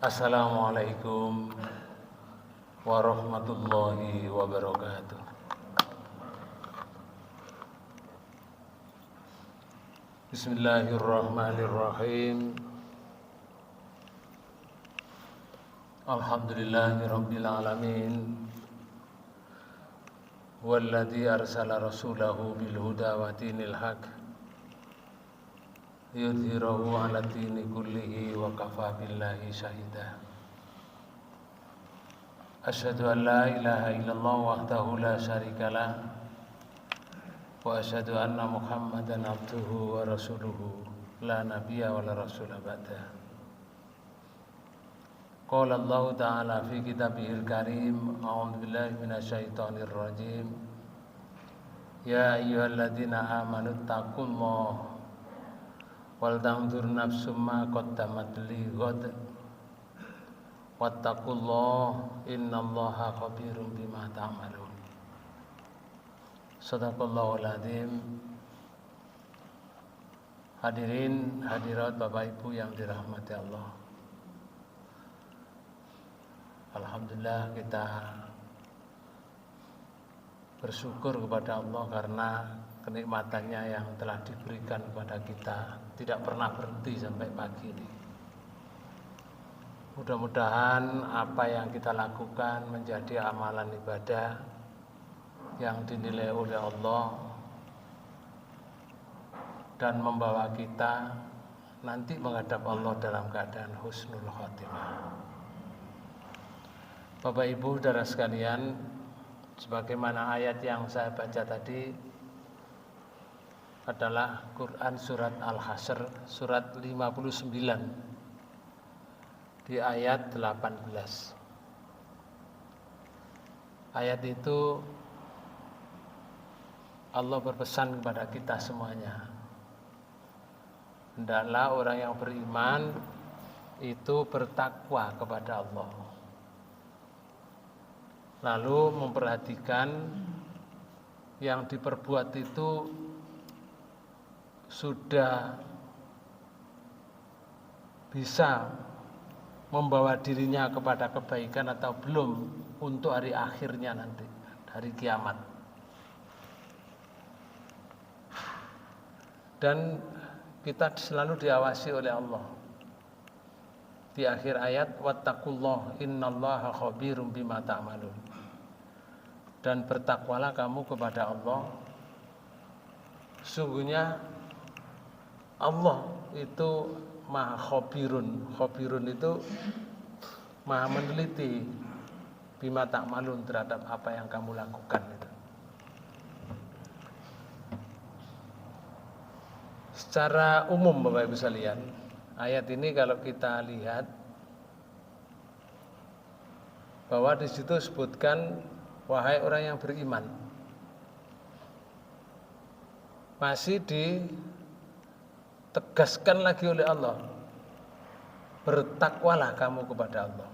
Assalamualaikum warahmatullahi wabarakatuh. Bismillahirrahmanirrahim. Alhamdulillahirabbil alamin. Walladzi arsala rasulahu bil huda wa dinil haq yudhhirahu 'ala dini kullihi wa kafa billahi shahida. Asyhadu an la ilaha illallah wahdahu la syarikalah wa asyhadu anna Muhammadan abduhu wa rasuluhu la nabiyya wa la rasula ba'da. Qala Allah ta'ala fi kitabihil karim, a'udzu billahi minasyaitonir rajim. Ya ayyuhalladzina amanu taqullaha wal tanzur nafsum ma qaddamat lighad wattaqullaha innallaha khabirum bima ta'malun. Shadaqallahul adzim. Hadirin hadirat Bapak Ibu yang dirahmati Allah, alhamdulillah kita bersyukur kepada Allah karena kenikmatannya yang telah diberikan kepada kita tidak pernah berhenti sampai pagi ini. Mudah-mudahan apa yang kita lakukan menjadi amalan ibadah yang dinilai oleh Allah dan membawa kita nanti menghadap Allah dalam keadaan husnul khotimah. Bapak Ibu saudara sekalian, sebagaimana ayat yang saya baca tadi adalah Quran surat Al-Hasyr surat 59 di ayat 18. Ayat itu Allah berpesan kepada kita semuanya, hendaklah orang yang beriman itu bertakwa kepada Allah, lalu memperhatikan yang diperbuat itu sudah bisa membawa dirinya kepada kebaikan atau belum untuk hari akhirnya nanti, hari kiamat. Dan kita selalu diawasi oleh Allah. Di akhir ayat, wattaqullah innallaha khabirum bima ta'malun. Dan bertakwalah kamu kepada Allah. Sungguhnya Allah itu maha khabirun. Khabirun itu maha meneliti bima ta'malun, terhadap apa yang kamu lakukan itu. Secara umum Bapak Ibu sekalian, ayat ini kalau kita lihat bahwa di situ sebutkan wahai orang yang beriman. Masih ditegaskan lagi oleh Allah, bertakwalah kamu kepada Allah.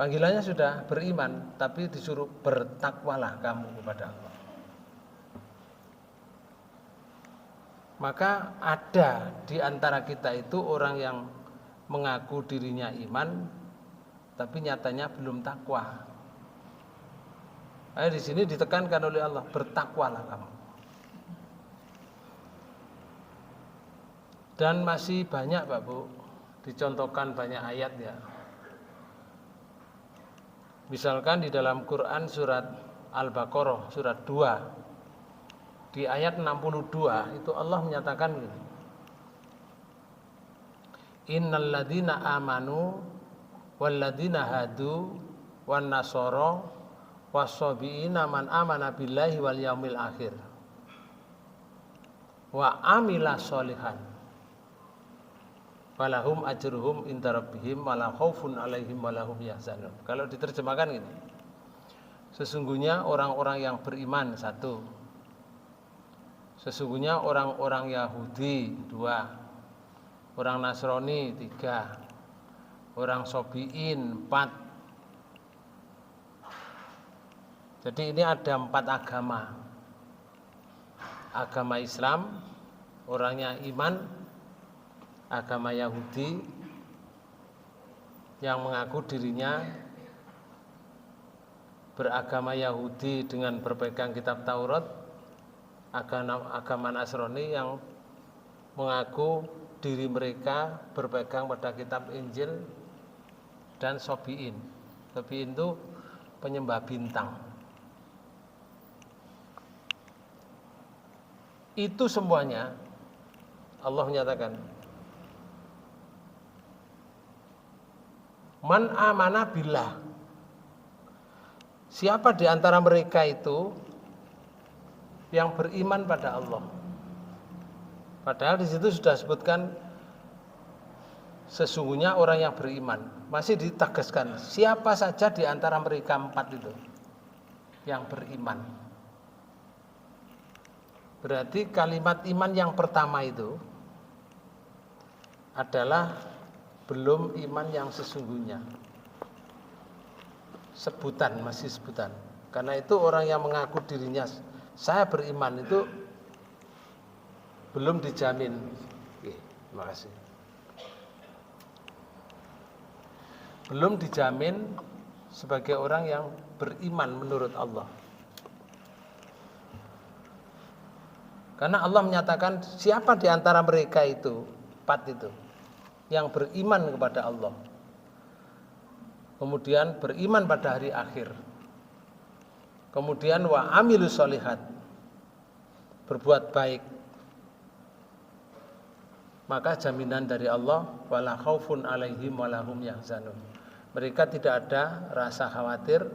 Panggilannya sudah beriman, tapi disuruh bertakwalah kamu kepada Allah. Maka ada di antara kita itu orang yang mengaku dirinya iman, tapi nyatanya belum takwa. Di sini ditekankan oleh Allah, bertakwalah kamu. Dan masih banyak Pak Bu, dicontohkan banyak ayat ya. Misalkan di dalam Quran surat Al-Baqarah surat 2 di ayat 62 itu Allah menyatakan gini. Innalladzina amanu walladzina hadu wan nasara wassabiina man amana billahi wal yaumil akhir wa amila sholihan falahum ajruhum inda rabbihim wala khaufun alaihim walahum yahzanun. Kalau diterjemahkan gini, sesungguhnya orang-orang yang beriman satu, sesungguhnya orang-orang Yahudi dua, orang Nasrani tiga, orang Sobiin empat. Jadi ini ada 4 agama. Agama Islam, orangnya iman, agama Yahudi yang mengaku dirinya beragama Yahudi dengan berpegang kitab Taurat, agama Nasrani yang mengaku diri mereka berpegang pada kitab Injil dan Sobiin. Sobiin itu penyembah bintang. Itu semuanya Allah menyatakan, man amana billah. Siapa di antara mereka itu yang beriman pada Allah? Padahal di situ sudah sebutkan sesungguhnya orang yang beriman. Masih ditegaskan siapa saja di antara mereka 4 itu yang beriman. Berarti kalimat iman yang pertama itu adalah belum iman yang sesungguhnya. Sebutan, masih sebutan. Karena itu orang yang mengaku dirinya saya beriman itu belum dijamin. Terima kasih. Belum dijamin sebagai orang yang beriman menurut Allah. Karena Allah menyatakan siapa di antara mereka itu 4 itu yang beriman kepada Allah, kemudian beriman pada hari akhir, kemudian wa amilus sholihat, berbuat baik, maka jaminan dari Allah wala khaufun alaihim wala hum yahzanun. Mereka tidak ada rasa khawatir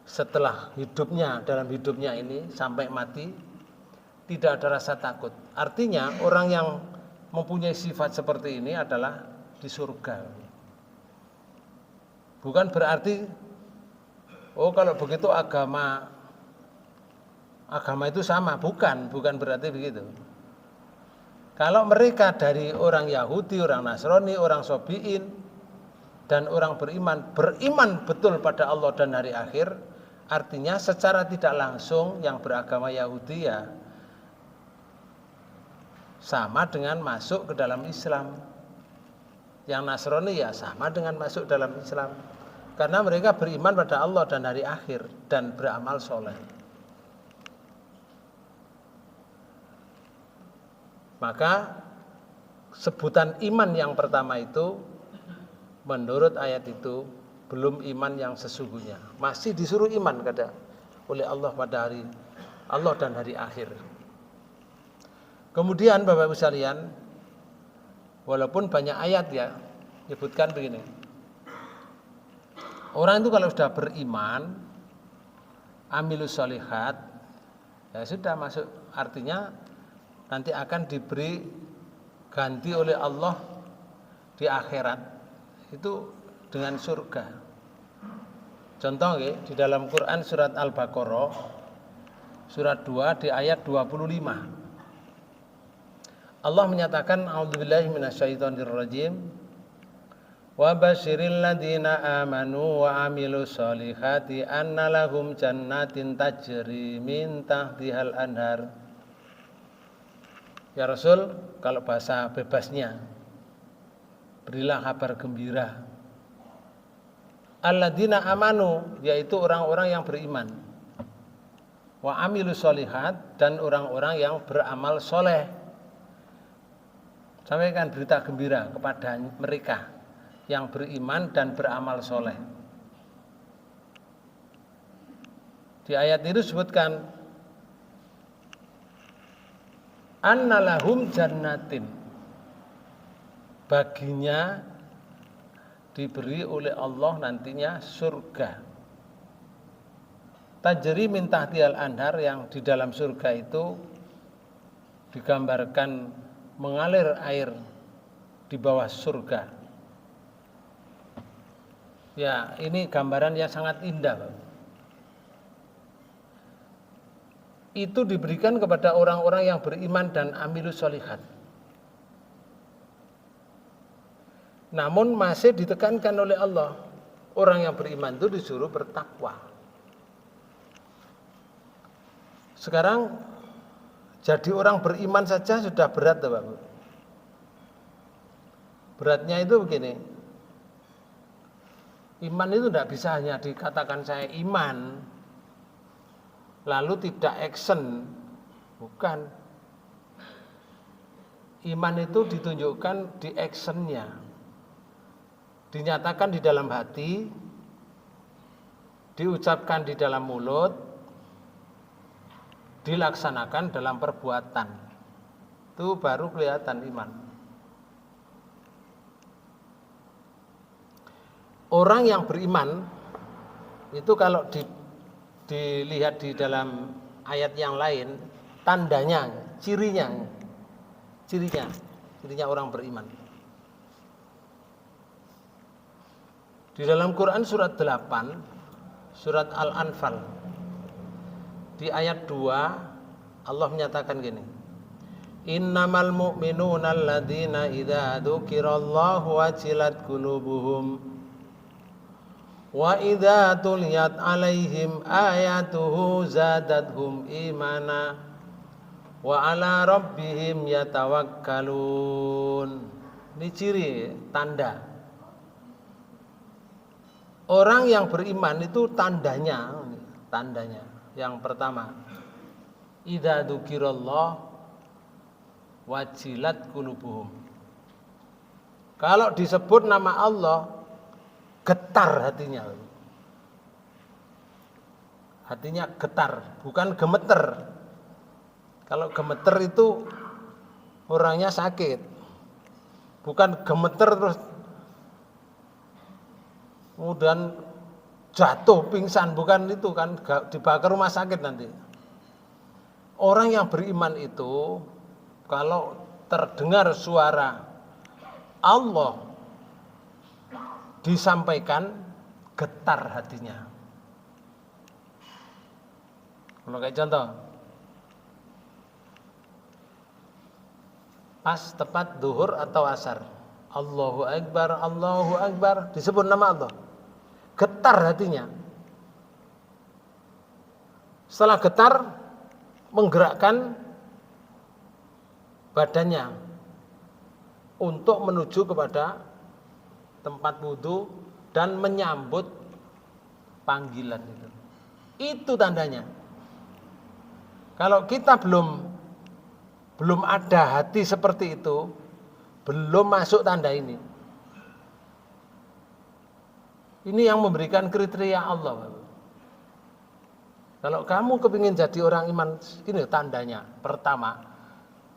setelah hidupnya, dalam hidupnya ini sampai mati tidak ada rasa takut. Artinya orang yang mempunyai sifat seperti ini adalah di surga. Bukan berarti kalau begitu agama itu sama, bukan berarti begitu. Kalau mereka dari orang Yahudi, orang Nasrani, orang Sobiin dan orang beriman betul pada Allah dan hari akhir, artinya secara tidak langsung yang beragama Yahudi ya sama dengan masuk ke dalam Islam. Yang Nasrani ya sama dengan masuk dalam Islam. Karena mereka beriman pada Allah dan hari akhir dan beramal soleh. Maka sebutan iman yang pertama itu menurut ayat itu belum iman yang sesungguhnya. Masih disuruh iman oleh Allah pada hari Allah dan hari akhir. Kemudian Bapak Ibu sekalian, walaupun banyak ayat ya menyebutkan begini. Orang itu kalau sudah beriman, amilus sholihat, ya sudah masuk, artinya nanti akan diberi ganti oleh Allah di akhirat itu dengan surga. Contoh ya, di dalam Quran surat Al-Baqarah surat 2 di ayat 25. Allah menyatakan a'udzubillahi minasyaitonirrajim wa basyiril ladzina amanu wa amilus solihati anna lahum jannatin tajri min tahtihal anhar. Ya Rasul, kalau bahasa bebasnya, berilah kabar gembira alladzina amanu, yaitu orang-orang yang beriman, wa amilus solihat, dan orang-orang yang beramal soleh. Sampaikan berita gembira kepada mereka yang beriman dan beramal soleh. Di ayat itu disebutkan annalahum jannatin, baginya diberi oleh Allah nantinya surga. Tajri min tahtihal anhar, yang di dalam surga itu digambarkan mengalir air di bawah surga. Ya, ini gambaran yang sangat indah. Itu diberikan kepada orang-orang yang beriman dan amilus sholihat. Namun masih ditekankan oleh Allah, orang yang beriman itu disuruh bertakwa. Sekarang jadi orang beriman saja sudah berat, Bapak. Beratnya itu begini. Iman itu tidak bisa hanya dikatakan saya iman, lalu tidak action. Bukan. Iman itu ditunjukkan di actionnya. Dinyatakan di dalam hati, diucapkan di dalam mulut, dilaksanakan dalam perbuatan. Itu baru kelihatan iman. Orang yang beriman itu kalau dilihat di dalam ayat yang lain, tandanya, cirinya orang beriman. Di dalam Quran surat 8, surat Al-Anfal, di ayat 2 Allah menyatakan gini, innamal mu'minuna alladzina idza dzukirallahu wajilat qulubuhum wa idza tuliyat alaihim ayatuhu zadatuhum imana wa ala rabbihim yatawakkalun. Ini ciri, tanda. Orang yang beriman itu tandanya yang pertama, idza dzukirallah wajilat qulubuhum. Kalau disebut nama Allah, getar hatinya. Hatinya getar, bukan gemeter. Kalau gemeter itu orangnya sakit. Bukan gemeter terus kemudian jatuh pingsan, bukan itu kan, dibawa ke rumah sakit nanti. Orang yang beriman itu kalau terdengar suara Allah disampaikan, getar hatinya. Kalau kayak contoh, pas tepat duhur atau asar, Allahu Akbar, disebut nama Allah, getar hatinya. Setelah getar, menggerakkan badannya untuk menuju kepada tempat wudhu dan menyambut panggilan itu. Itu tandanya. Kalau kita belum ada hati seperti itu, belum masuk tanda ini. Ini yang memberikan kriteria Allah. Kalau kamu kepingin jadi orang iman, ini tandanya. Pertama,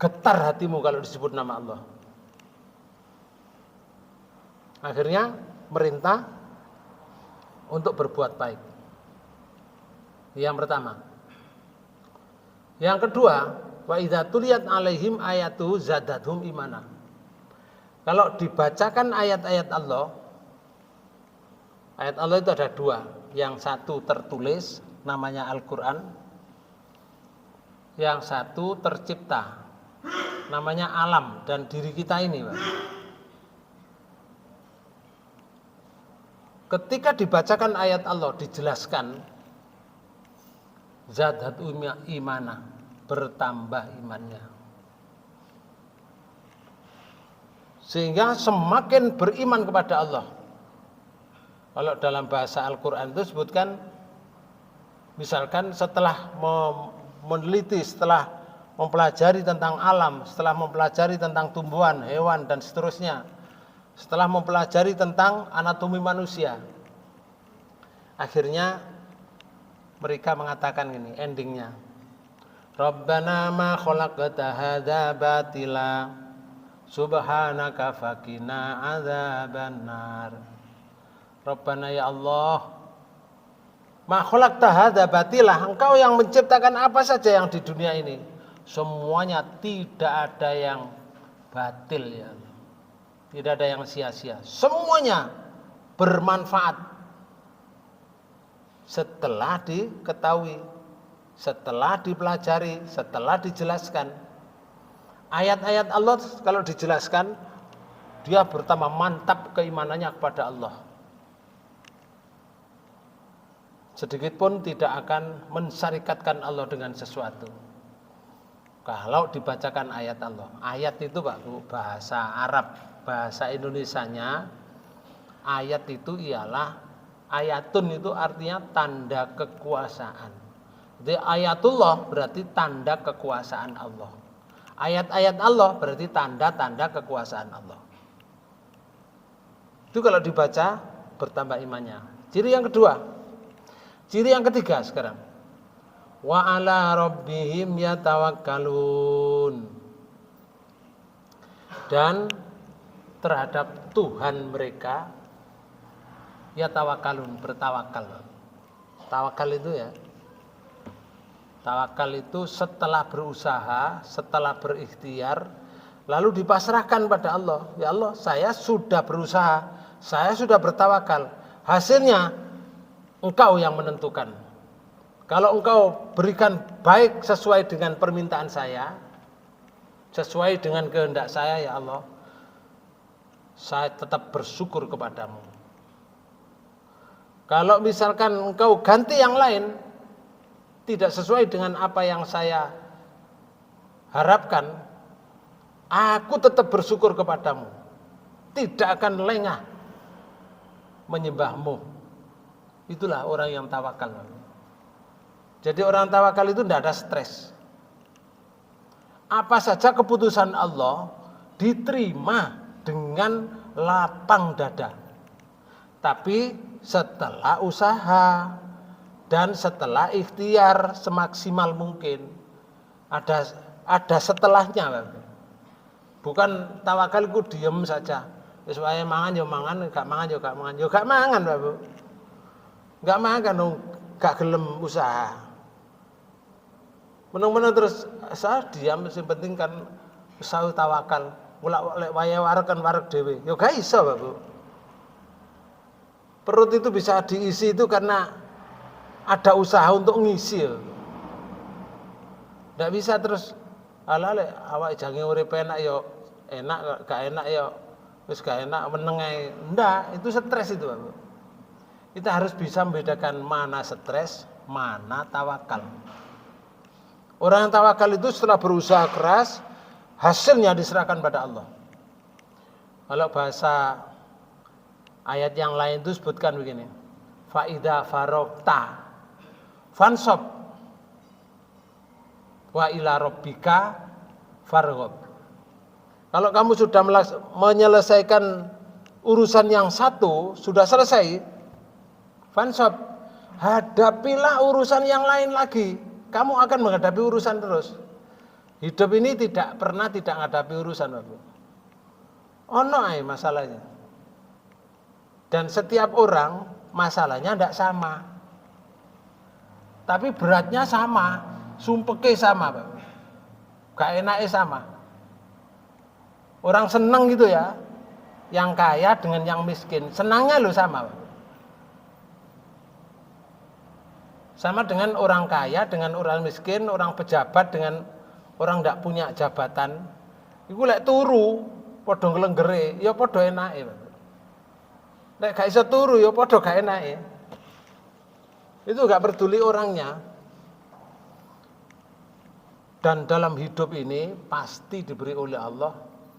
getar hatimu kalau disebut nama Allah. Akhirnya merintah untuk berbuat baik. Yang pertama. Yang kedua, wa idza tuliyat alaihim ayatu zadatuhum imana. Kalau dibacakan ayat-ayat Allah itu ada dua. Yang satu tertulis, namanya Al-Quran. Yang satu tercipta, namanya alam dan diri kita ini, Pak. Ketika dibacakan ayat Allah, dijelaskan zadat imana, bertambah imannya. Sehingga semakin beriman kepada Allah. Kalau dalam bahasa Al-Quran itu sebutkan, misalkan setelah meneliti, setelah mempelajari tentang alam, setelah mempelajari tentang tumbuhan, hewan dan seterusnya, setelah mempelajari tentang anatomi manusia, akhirnya mereka mengatakan ini endingnya, Rabbana ma khalaqta hadza batila subhanaka faqina adzabannar. Rabbana, ya Allah, ma khalaqta hadza batila, engkau yang menciptakan apa saja yang di dunia ini, semuanya tidak ada yang batil, ya Allah. Tidak ada yang sia-sia. Semuanya bermanfaat. Setelah diketahui, setelah dipelajari, setelah dijelaskan. Ayat-ayat Allah kalau dijelaskan, dia bertambah mantap keimanannya kepada Allah. Sedikit pun tidak akan mensyarikatkan Allah dengan sesuatu. Kalau dibacakan ayat Allah. Ayat itu Pak Bu, bahasa Arab, bahasa Indonesianya ayat itu ialah ayatun itu artinya tanda kekuasaan. Jadi ayatullah berarti tanda kekuasaan Allah. Ayat-ayat Allah berarti tanda-tanda kekuasaan Allah. Itu kalau dibaca bertambah imannya. Ciri yang kedua. Ciri yang ketiga sekarang. Wa ala rabbihim yatawakkalun. Dan terhadap Tuhan mereka yatawakkalun, bertawakal. Tawakal itu ya. Tawakal itu setelah berusaha, setelah berikhtiar, lalu dipasrahkan pada Allah. Ya Allah, saya sudah berusaha, saya sudah bertawakal. Hasilnya Engkau yang menentukan. Kalau Engkau berikan baik sesuai dengan permintaan saya, sesuai dengan kehendak saya, ya Allah, saya tetap bersyukur kepadamu. Kalau misalkan Engkau ganti yang lain, tidak sesuai dengan apa yang saya harapkan, aku tetap bersyukur kepadamu. Tidak akan lengah menyembahmu. Itulah orang yang tawakal. Jadi orang tawakal itu tidak ada stres. Apa saja keputusan Allah diterima dengan lapang dada. Tapi setelah usaha dan setelah ikhtiar semaksimal mungkin. Ada setelahnya. Bukan tawakal itu diem saja. Supaya mangan ya mangan, gak mangan ya gak mangan. Ya gak mangan, Bapak. Gak makan dong, gak gelem usaha. Menang-menang terus saya diam, yang penting kan usaha tawakal. Mulak waya warekan warek dhewe. Ya gak iso, Bapak. Perut itu bisa diisi itu karena ada usaha untuk ngisi. Ndak bisa terus ala awak jange urip enak ya enak, gak enak ya wis gak enak meneng ae. Ndak, itu stres itu, Bapak. Kita harus bisa membedakan mana stres, mana tawakal. Orang yang tawakal itu setelah berusaha keras, hasilnya diserahkan pada Allah. Kalau bahasa ayat yang lain itu sebutkan begini. Fa idza faragta fansab wa ila rabbika farghab. Kalau kamu sudah menyelesaikan urusan yang satu, sudah selesai, fansab, hadapilah urusan yang lain lagi. Kamu akan menghadapi urusan terus. Hidup ini tidak pernah tidak menghadapi urusan, Bapak. Ono ae masalahnya. Dan setiap orang masalahnya tidak sama. Tapi beratnya sama, sumpeke sama, Bapak. Gak enaknya sama. Orang senang gitu ya. Yang kaya dengan yang miskin, senangnya lo sama, Bapak. Sama dengan orang kaya, dengan orang miskin, orang pejabat, dengan orang tidak punya jabatan. Iku lek turu, podo nglenggere, ya podo enake. Lek gak iso turu, ya podo gak enake. Itu gak peduli orangnya. Dan dalam hidup ini pasti diberi oleh Allah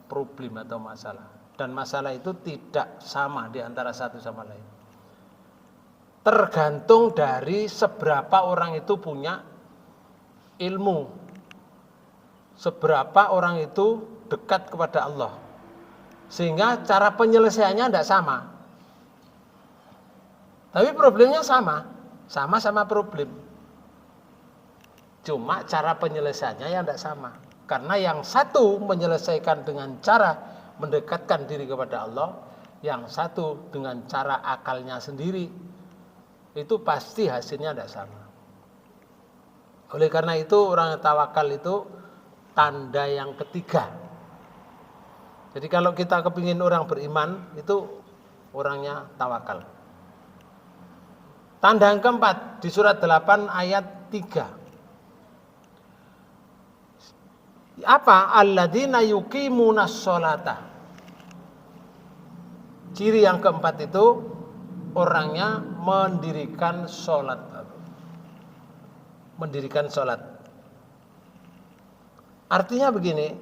problem atau masalah. Dan masalah itu tidak sama di antara satu sama lain. Tergantung dari seberapa orang itu punya ilmu, seberapa orang itu dekat kepada Allah, sehingga cara penyelesaiannya tidak sama. Tapi problemnya sama-sama problem. Cuma cara penyelesaiannya yang tidak sama. Karena yang satu menyelesaikan dengan cara mendekatkan diri kepada Allah, yang satu dengan cara akalnya sendiri. Itu pasti hasilnya tidak sama. Oleh karena itu orang yang tawakal itu tanda yang ketiga. Jadi kalau kita kepingin orang beriman, itu orangnya tawakal. Tanda yang keempat di surat 8 ayat 3. Apa? Alladzina yuqimunas sholata. Ciri yang keempat itu orangnya mendirikan sholat. Mendirikan sholat. Artinya begini,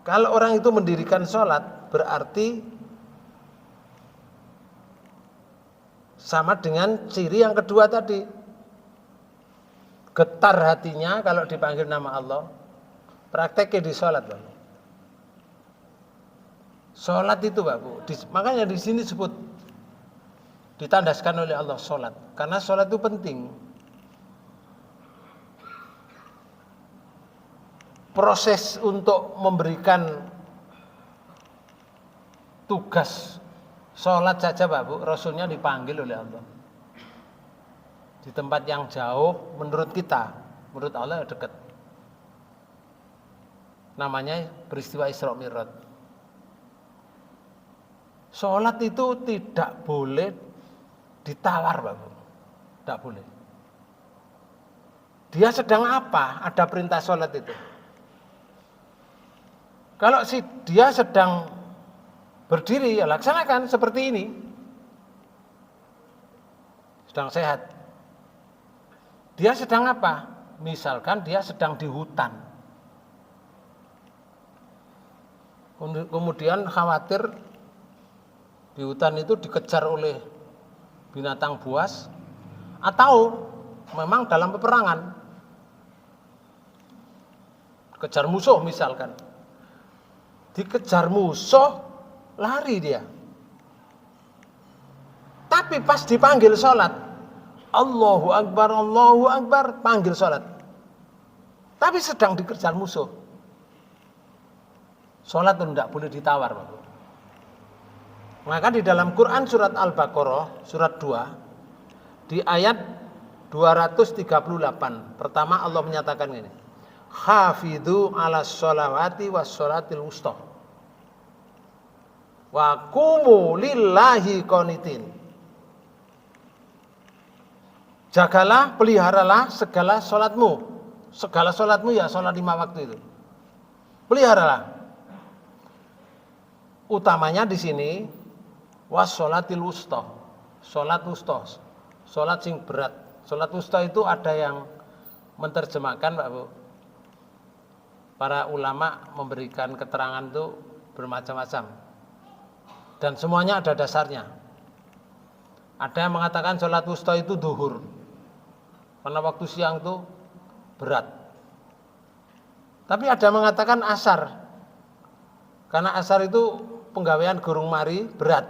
kalau orang itu mendirikan sholat berarti sama dengan ciri yang kedua tadi. Getar hatinya kalau dipanggil nama Allah. Prakteknya di sholat, Pak. Sholat itu, Pak Bu. Makanya di sini disebut ditandaskan oleh Allah sholat. Karena sholat itu penting. Proses untuk memberikan tugas sholat saja, Pak Bu, Rasulnya dipanggil oleh Allah. Di tempat yang jauh menurut kita, menurut Allah dekat. Namanya peristiwa Isra Mi'raj. Sholat itu tidak boleh ditawar, Pak Bu. Tidak boleh. Dia sedang apa? Ada perintah sholat itu. Kalau dia sedang berdiri, ya laksanakan seperti ini. Sedang sehat. Dia sedang apa? Misalkan dia sedang di hutan. Kemudian khawatir di hutan itu dikejar oleh binatang buas, atau memang dalam peperangan. Kejar musuh misalkan. Dikejar musuh, lari dia. Tapi pas dipanggil sholat, Allahu Akbar, panggil sholat. Tapi sedang dikejar musuh. Sholat itu tidak boleh ditawar, Bapak. Maka di dalam Quran surat Al-Baqarah, surat 2, di ayat 238, pertama Allah menyatakan ini. Hafidhu ala sholawati was sholatil wusta wa qumu lillahi qanitin. Jagalah, peliharalah segala sholatmu. Segala sholatmu ya sholat 5 waktu itu. Peliharalah. Utamanya di sini was sholatil wusta. Sholat wusta. Sholat sing berat. Sholat wusta itu ada yang menerjemahkan, Pak Bu. Para ulama memberikan keterangan itu bermacam-macam. Dan semuanya ada dasarnya. Ada yang mengatakan sholat wusta itu duhur. Karena waktu siang itu berat. Tapi ada yang mengatakan asar. Karena asar itu penggawean gurung mari berat.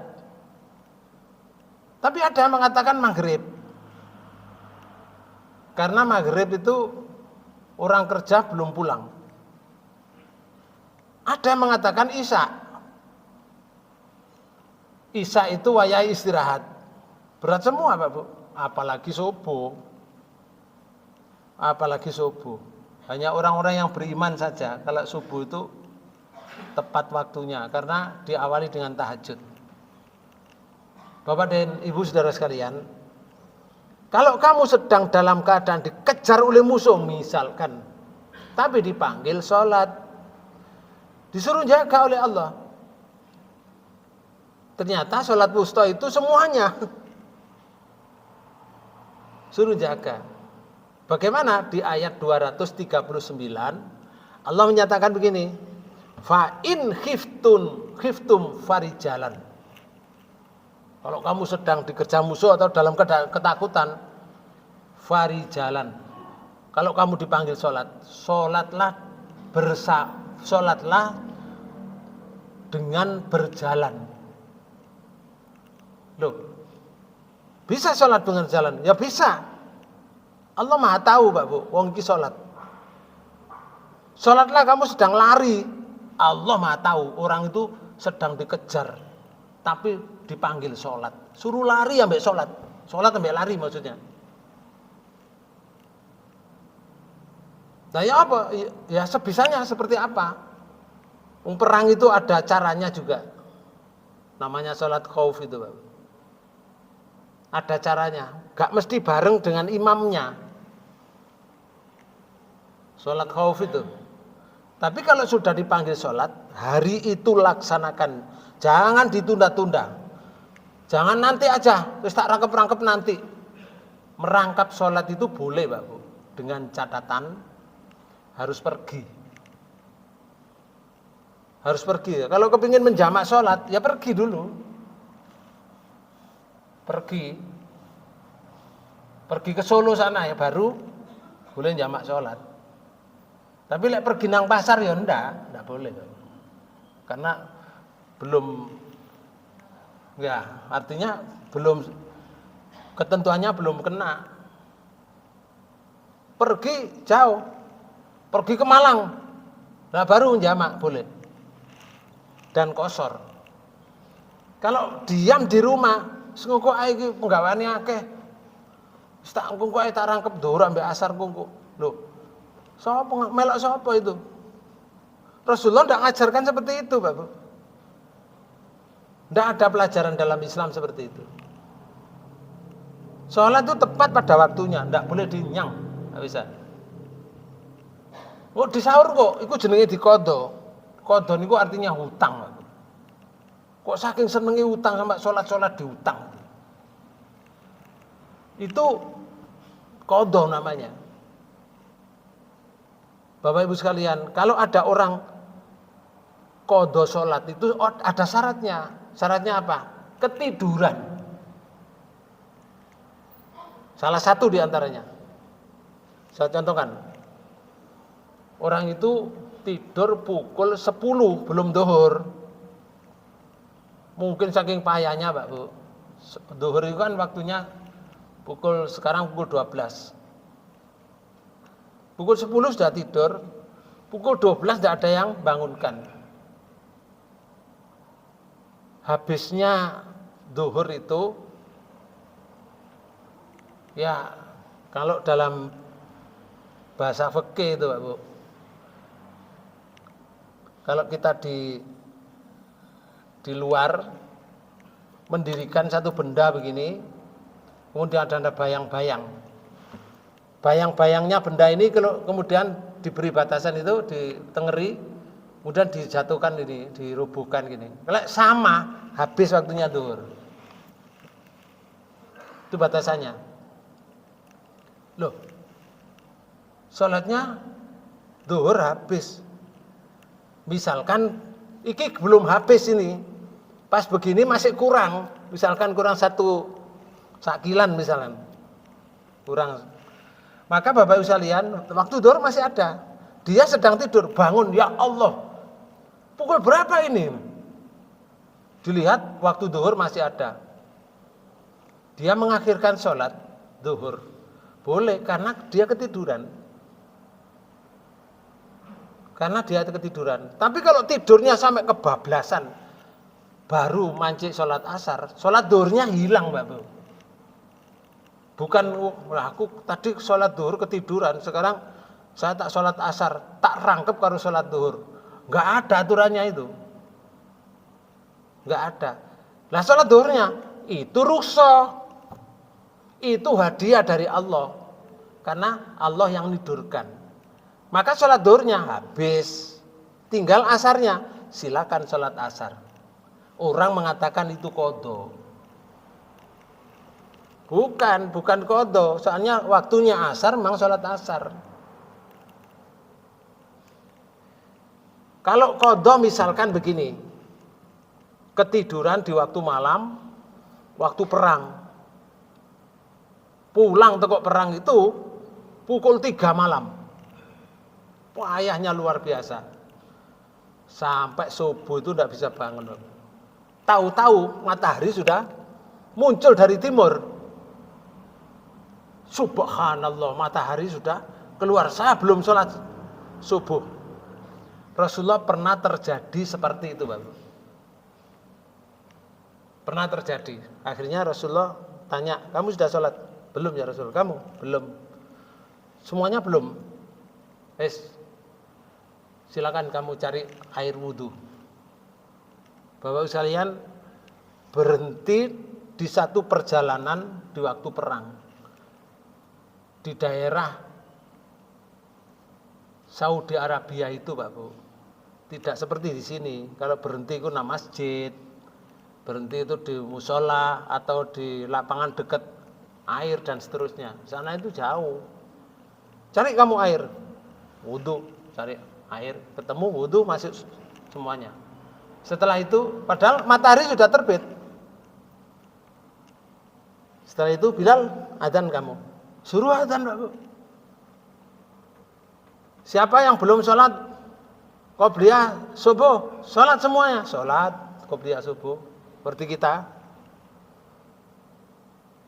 Tapi ada yang mengatakan maghrib. Karena maghrib itu orang kerja belum pulang. Ada yang mengatakan isya. Isya itu wayai istirahat. Berat semua, Pak Bu. Apalagi subuh. Apalagi subuh. Hanya orang-orang yang beriman saja kalau subuh itu tepat waktunya karena diawali dengan tahajud. Bapak dan Ibu saudara sekalian, kalau kamu sedang dalam keadaan dikejar oleh musuh misalkan, tapi dipanggil sholat, disuruh jaga oleh Allah. Ternyata sholat wusta itu semuanya suruh jaga. Bagaimana? Di ayat 239 Allah menyatakan begini, fa in khiftum farijalan. Kalau kamu sedang dikejar musuh atau dalam ketakutan, farijalan. Kalau kamu dipanggil sholat, sholatlah dengan berjalan. Loh, bisa sholat dengan jalan? Ya bisa. Allah Maha tahu, Pak Bu, wong iki sholat. Sholatlah kamu sedang lari. Allah Maha tahu orang itu sedang dikejar, tapi dipanggil sholat. Suruh lari ambek sholat. Sholat ambek lari maksudnya. Nah ya apa? Ya sebisanya seperti apa? Perang itu ada caranya juga. Namanya sholat khauf itu, Pak. Ada caranya. Gak mesti bareng dengan imamnya. Sholat khauf itu. Tapi kalau sudah dipanggil sholat, hari itu laksanakan. Jangan ditunda-tunda. Jangan nanti aja, terus tak rangkep-rangkep nanti. Merangkap sholat itu boleh, Pak Bu. Dengan catatan harus pergi. harus pergi. Kalau kepingin menjamak sholat, ya pergi dulu. Pergi ke Solo sana ya baru boleh jamak sholat. Tapi lek pergi nang pasar ya ndak boleh. Karena belum, ya artinya belum, ketentuannya belum kena. Pergi jauh, pergi ke Malang, nah baru jamak boleh. Dan kosor. Kalau diam di rumah, engko ae iki penggaweane akeh. Wis tak engko ae tak rangkep dhuwur ambek asar engko. Lho. Sapa melok sapa itu? Rasulullah tidak ngajarkan seperti itu, Bapak. Tidak ada pelajaran dalam Islam seperti itu. Sholat itu tepat pada waktunya, tidak boleh dinyang, tidak bisa. Kok di sahur kok, itu jenenge dikodo. Kodo niku artinya hutang. Kok saking senengi hutang sampai sholat dihutang. Itu kodo namanya. Bapak Ibu sekalian, kalau ada orang kodo sholat itu ada syaratnya. Syaratnya apa? Ketiduran. Salah satu diantaranya. Saya contohkan. Orang itu tidur pukul 10 belum zuhur. Mungkin saking payahnya, Pak Bu. Zuhur itu kan waktunya sekarang pukul 12. Pukul 10 sudah tidur, pukul 12 tidak ada yang bangunkan. Habisnya zuhur itu, ya kalau dalam bahasa fikih itu Pak Bu, kalau kita di luar mendirikan satu benda begini, kemudian ada bayang-bayang. Bayang-bayangnya benda ini kalau kemudian diberi batasan itu ditengeri, kemudian dijatuhkan ini, dirubuhkan gini. Kalau sama, habis waktunya zuhur. Itu batasannya. Loh, sholatnya zuhur habis. Misalkan iki belum habis ini, pas begini masih kurang, misalkan kurang 1 sakilan misalkan, kurang. Maka Bapak Ibu sekalian, waktu zuhur masih ada. Dia sedang tidur, bangun, ya Allah, pukul berapa ini? Dilihat waktu zuhur masih ada. Dia mengakhirkan sholat zuhur, boleh karena dia ketiduran. Karena dia ketiduran. Tapi kalau tidurnya sampai kebablasan, baru mancik sholat asar, sholat zuhurnya hilang, Mbak Bu. Bukan, aku tadi sholat zuhur ketiduran, sekarang saya tak sholat asar, tak rangkep kalau sholat zuhur. Enggak ada aturannya itu. Enggak ada. Lah sholat zuhurnya itu rukhsah. Itu hadiah dari Allah. Karena Allah yang nidurkan. Maka sholat zuhurnya habis, tinggal asarnya, silakan sholat asar. Orang mengatakan itu qadha. Bukan qadha, soalnya waktunya asar memang sholat asar. Kalau qadha misalkan begini, ketiduran di waktu malam, waktu perang. Pulang teko perang itu pukul 3 malam. Payahnya luar biasa. Sampai subuh itu tidak bisa bangun. Tahu-tahu matahari sudah muncul dari timur. Subhanallah, matahari sudah keluar. Saya belum sholat subuh. Rasulullah pernah terjadi seperti itu, Bapak. Pernah terjadi. Akhirnya Rasulullah tanya, kamu sudah sholat? Belum ya Rasul. Kamu? Belum. Semuanya belum. Silakan kamu cari air wudhu. Bapak sekalian, berhenti di satu perjalanan di waktu perang. Di daerah Saudi Arabia itu, Pak Bu. Tidak seperti di sini. Kalau berhenti itu nama masjid, berhenti itu di musola atau di lapangan dekat air dan seterusnya. Sana itu jauh. Cari kamu air, wudhu, cari air, ketemu wudhu masuk semuanya. Setelah itu, padahal matahari sudah terbit. Setelah itu Bilal, adzan kamu. Suruh adzan, Pak. Siapa yang belum sholat qobliyah subuh, sholat semuanya. Sholat qobliyah subuh seperti kita.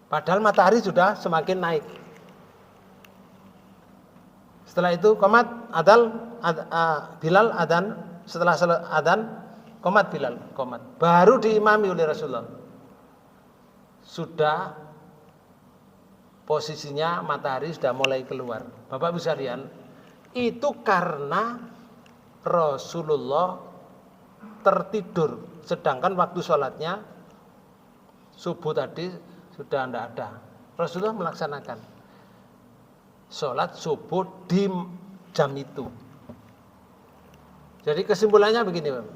Padahal matahari sudah semakin naik. Setelah itu qomat Bilal adzan. Setelah adzan qomat Bilal, qomat. Baru diimami oleh Rasulullah. Sudah posisinya matahari sudah mulai keluar. Bapak Ibu sekalian, itu karena Rasulullah tertidur, sedangkan waktu sholatnya subuh tadi sudah tidak ada. Rasulullah melaksanakan sholat subuh di jam itu. Jadi kesimpulannya begini, Pak.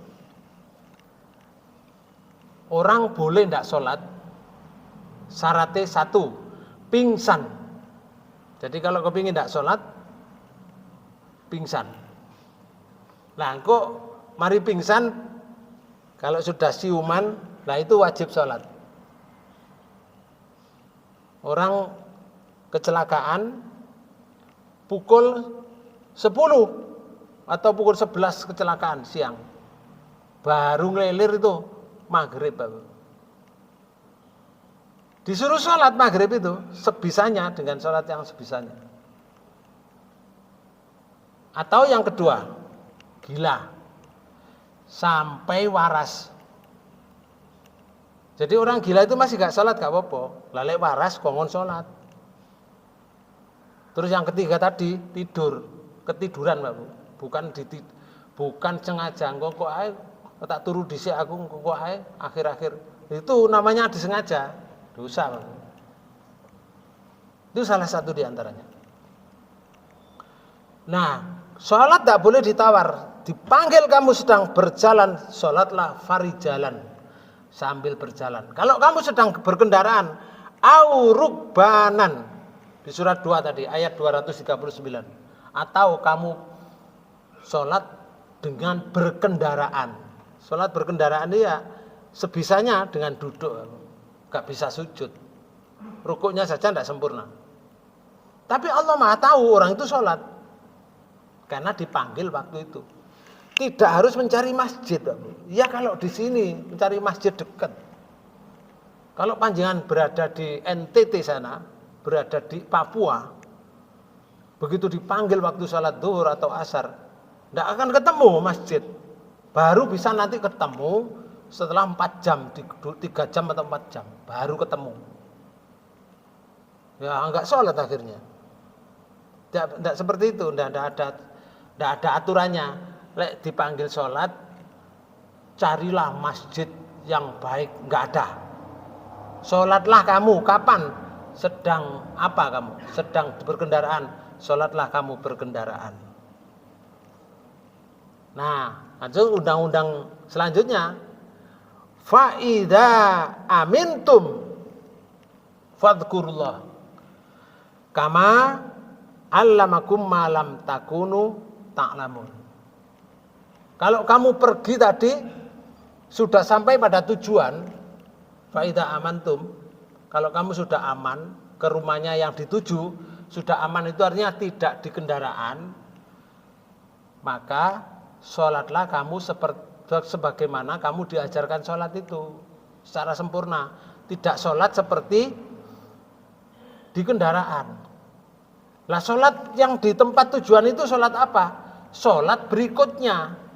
Orang boleh tidak sholat, syaratnya satu, pingsan. Jadi kalau kepingin tidak sholat, pingsan. Nah, kok mari pingsan, kalau sudah siuman, nah itu wajib sholat. Orang kecelakaan pukul 10 atau pukul 11 kecelakaan siang, baru ngelilir itu maghrib, Bapak. Disuruh sholat maghrib itu sebisanya, dengan sholat yang sebisanya. Atau yang kedua, gila sampai waras. Jadi orang gila itu masih gak sholat gak apa-apa, lalek waras kongon sholat. Terus yang ketiga tadi tidur, ketiduran, Bapak. Bukan sengaja, kok ae tak turu dhisik aku kok ae akhir-akhir. Itu namanya disengaja, dosa, Bapak. Itu salah satu di antaranya. Nah, sholat tak boleh ditawar. Dipanggil kamu sedang berjalan, sholatlah farijalan, sambil berjalan. Kalau kamu sedang berkendaraan, au rukbanan, di surat 2 tadi, ayat 239. Atau kamu sholat dengan berkendaraan. Sholat berkendaraan ini ya sebisanya dengan duduk, gak bisa sujud. Rukuknya saja tidak sempurna. Tapi Allah Maha tahu orang itu sholat, karena dipanggil waktu itu. Tidak harus mencari masjid, ya kalau di sini mencari masjid dekat. Kalau panjenengan berada di NTT sana, berada di Papua, begitu dipanggil waktu sholat zuhur atau asar, tidak akan ketemu masjid. Baru bisa nanti ketemu setelah 4 jam, 3 jam atau 4 jam, baru ketemu. Ya enggak sholat akhirnya. Tidak seperti itu, tidak ada aturannya. Lek dipanggil sholat, carilah masjid yang baik, enggak ada. Sholatlah kamu, kapan? Sedang apa kamu? Sedang berkendaraan, sholatlah kamu berkendaraan. Nah, langsung undang-undang selanjutnya, fa'idha amintum fadhkurullah kama allamakum ma lam takunu ta'lamun. Kalau kamu pergi tadi sudah sampai pada tujuan, fa'idha amantum, kalau kamu sudah aman ke rumahnya yang dituju, sudah aman itu artinya tidak di kendaraan, maka sholatlah kamu sebagaimana kamu diajarkan sholat itu secara sempurna. Tidak sholat seperti di kendaraan. Lah sholat yang di tempat tujuan itu sholat apa? Sholat berikutnya.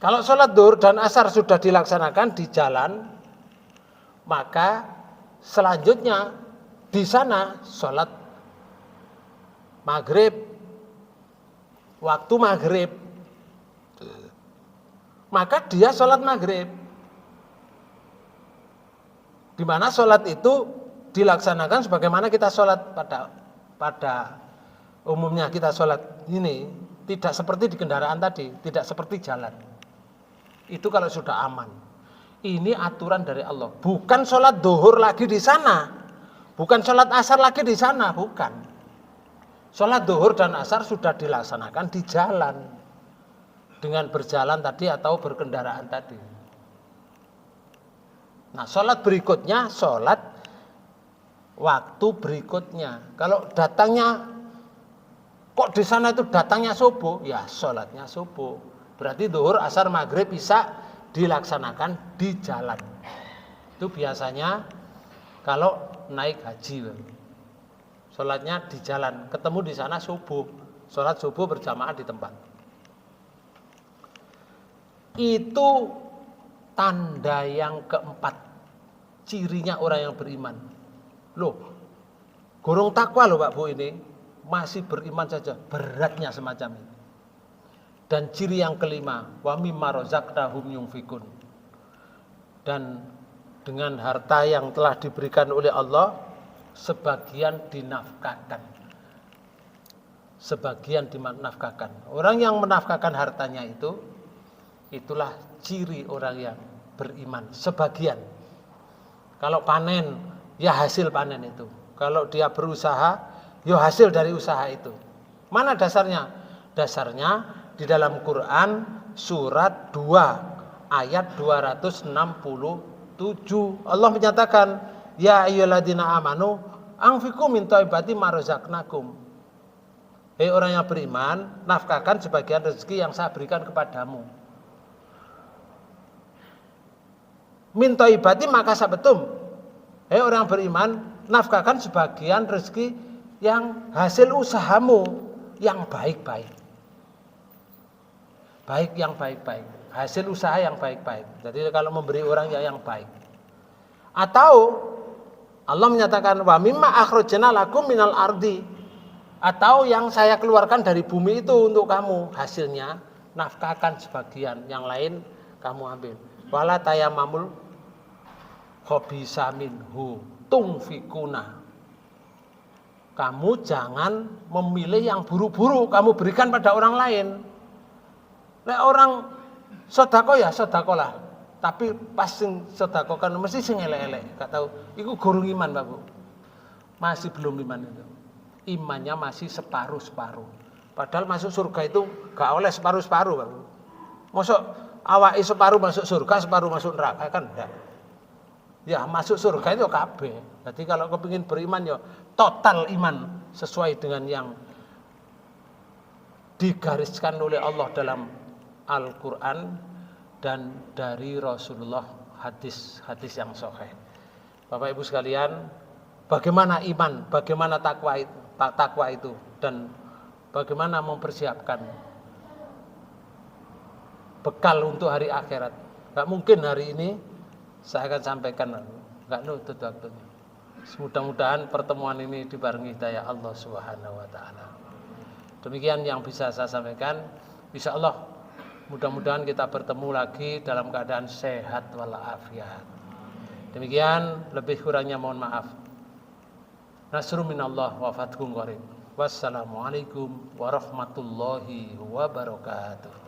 Kalau sholat zuhur dan asar sudah dilaksanakan di jalan, maka selanjutnya di sana sholat maghrib, waktu maghrib, maka dia sholat maghrib. Di mana sholat itu dilaksanakan sebagaimana kita sholat pada umumnya kita sholat ini, tidak seperti di kendaraan tadi, tidak seperti jalan. Itu kalau sudah aman. Ini aturan dari Allah. Bukan sholat zuhur lagi di sana, bukan sholat asar lagi di sana, bukan. Sholat zuhur dan asar sudah dilaksanakan di jalan. dengan berjalan tadi atau berkendaraan tadi. Nah, sholat berikutnya, sholat waktu berikutnya. Kalau datangnya, kok di sana itu datangnya subuh, ya sholatnya subuh. Berarti zuhur, asar, maghrib, isya dilaksanakan di jalan. Itu biasanya kalau naik haji, sholatnya di jalan, ketemu di sana subuh, sholat subuh berjamaah di tempat. Itu tanda yang keempat, cirinya orang yang beriman. Loh, gorong takwa loh Pak Bu ini, masih beriman saja, beratnya semacam ini. Dan ciri yang kelima, wa mimma razaqnahum yunfikun. Dan dengan harta yang telah diberikan oleh Allah, sebagian dinafkahkan. Sebagian dinafkahkan. Orang yang menafkahkan hartanya itu, itulah ciri orang yang beriman. Sebagian. Kalau panen, ya hasil panen itu. Kalau dia berusaha, ya hasil dari usaha itu. Mana dasarnya? Dasarnya di dalam Quran surat 2 ayat 267. Allah menyatakan, ya ayyuhalladzina amanu anfiqu min thayyibati ma razaqnakum. Hei orang yang beriman, nafkahkan sebagian rezeki yang saya berikan kepadamu. Min thayyibati maka sabetum. Hei orang beriman, nafkahkan sebagian rezeki yang hasil usahamu yang baik-baik. Baik yang baik-baik, hasil usaha yang baik-baik. Jadi kalau memberi orang yang baik. Atau Allah menyatakan wa mimma akhrajna lakum minal ardi. Atau yang saya keluarkan dari bumi itu untuk kamu, hasilnya nafkahkan sebagian, yang lain kamu ambil. Wala tayamamul khabisa minhu tunfikuna. Kamu jangan memilih yang buruk-buruk kamu berikan pada orang lain. Nek orang sedekah ya sedekahlah, tapi pas sing sedekah kan mesti sing elek-elek, gak tahu. Iku gurung iman, Pak Bu. Masih belum iman itu. Imannya masih separuh-separuh. Padahal masuk surga itu gak oleh separuh-separuh, Pak Bu. Mosok awake separuh masuk surga, separuh masuk neraka kan enggak. Ya, masuk surga itu kabeh. Jadi kalau kepingin beriman ya total iman sesuai dengan yang digariskan oleh Allah dalam Al-Quran dan dari Rasulullah, hadis-hadis yang sahih. Bapak Ibu sekalian, bagaimana iman, bagaimana takwa itu dan bagaimana mempersiapkan bekal untuk hari akhirat. Gak mungkin hari ini saya akan sampaikan, gak nutut waktunya. Mudah-mudahan pertemuan ini dibarengi hidayah Allah Subhanahu wa taala. Demikian yang bisa saya sampaikan. Insyaallah mudah-mudahan kita bertemu lagi dalam keadaan sehat walafiat. Demikian, lebih kurangnya mohon maaf. Nasrun minallah wa fathun qarib. Wassalamualaikum warahmatullahi wabarakatuh.